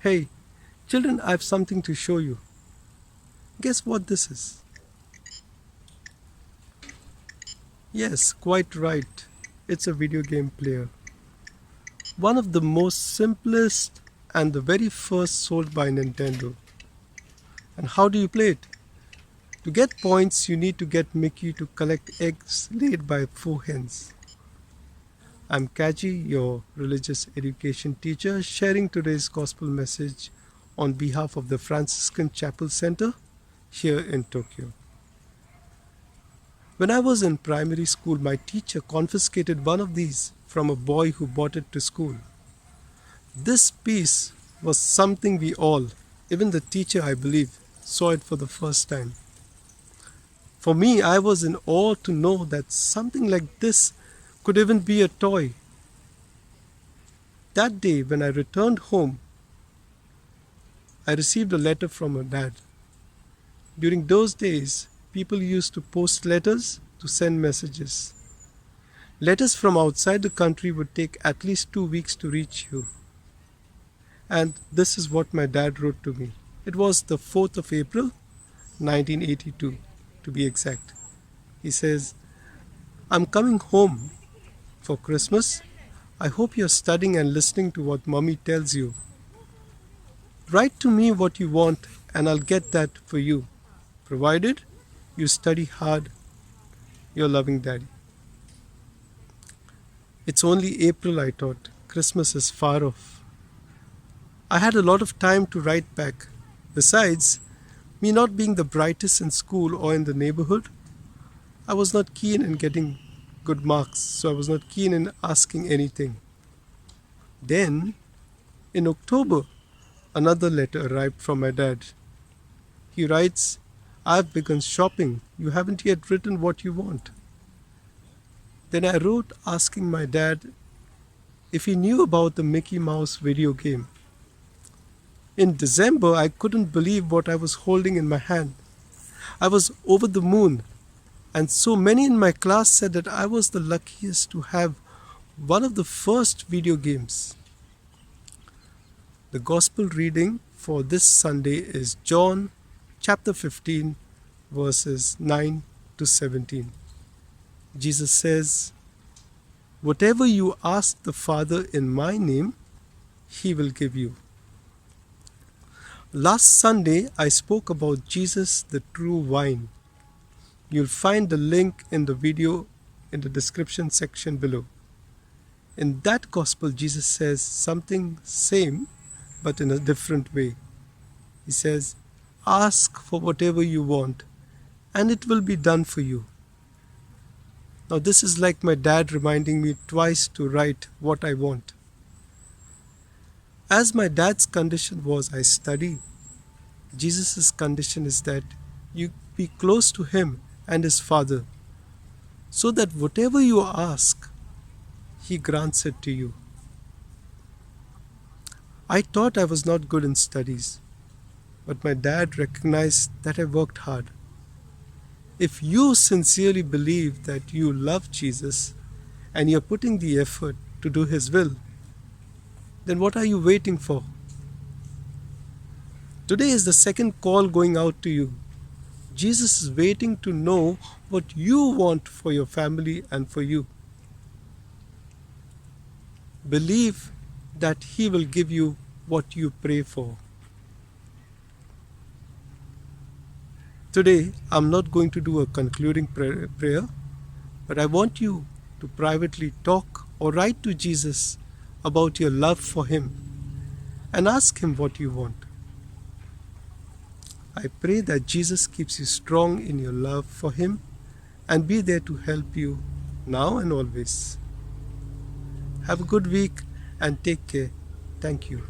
Hey, children, I have something to show you. Guess what this is? Yes, quite right. It's a video game player. One of the most simplest and the very first sold by Nintendo. And how do you play it? To get points, you need to get Mickey to collect eggs laid by 4 hens. I'm Caje, your religious education teacher, sharing today's gospel message on behalf of the Franciscan Chapel Center here in Tokyo. When I was in primary school, my teacher confiscated one of these from a boy who brought it to school. This piece was something we all, even the teacher I believe, saw it for the first time. For me, I was in awe to know that something like this could even be a toy. That day, when I returned home, I received a letter from my dad. During those days, people used to post letters to send messages. Letters from outside the country would take at least 2 weeks to reach you. And this is what my dad wrote to me. It was the 4th of April, 1982, to be exact. He says, I'm coming home for Christmas. I hope you're studying and listening to what mommy tells you. Write to me what you want and I'll get that for you, provided you study hard. Your loving daddy. It's only April, I thought. Christmas is far off. I had a lot of time to write back. Besides, me not being the brightest in school or in the neighborhood, I was not keen in getting good marks, so I was not keen in asking anything. Then, in October, another letter arrived from my dad. He writes, I've begun shopping. You haven't yet written what you want. Then I wrote asking my dad if he knew about the Mickey Mouse video game. In December, I couldn't believe what I was holding in my hand. I was over the moon, and so many in my class said that I was the luckiest to have one of the first video games. The gospel reading for this Sunday is John chapter 15, verses 9 to 17. Jesus says, whatever you ask the Father in my name, He will give you. Last Sunday, I spoke about Jesus, the true vine. You'll find the link in the video in the description section below. In that gospel, Jesus says something same, but in a different way. He says, ask for whatever you want, and it will be done for you. Now this is like my dad reminding me twice to write what I want. As my dad's condition was I study, Jesus' condition is that you be close to Him and His Father, so that whatever you ask, He grants it to you. I thought I was not good in studies, but my dad recognized that I worked hard. If you sincerely believe that you love Jesus and you're putting the effort to do His will, then what are you waiting for? Today is the second call going out to you. Jesus is waiting to know what you want for your family and for you. Believe that He will give you what you pray for. Today, I'm not going to do a concluding prayer, but I want you to privately talk or write to Jesus about your love for Him and ask Him what you want. I pray that Jesus keeps you strong in your love for Him and be there to help you now and always. Have a good week and take care. Thank you.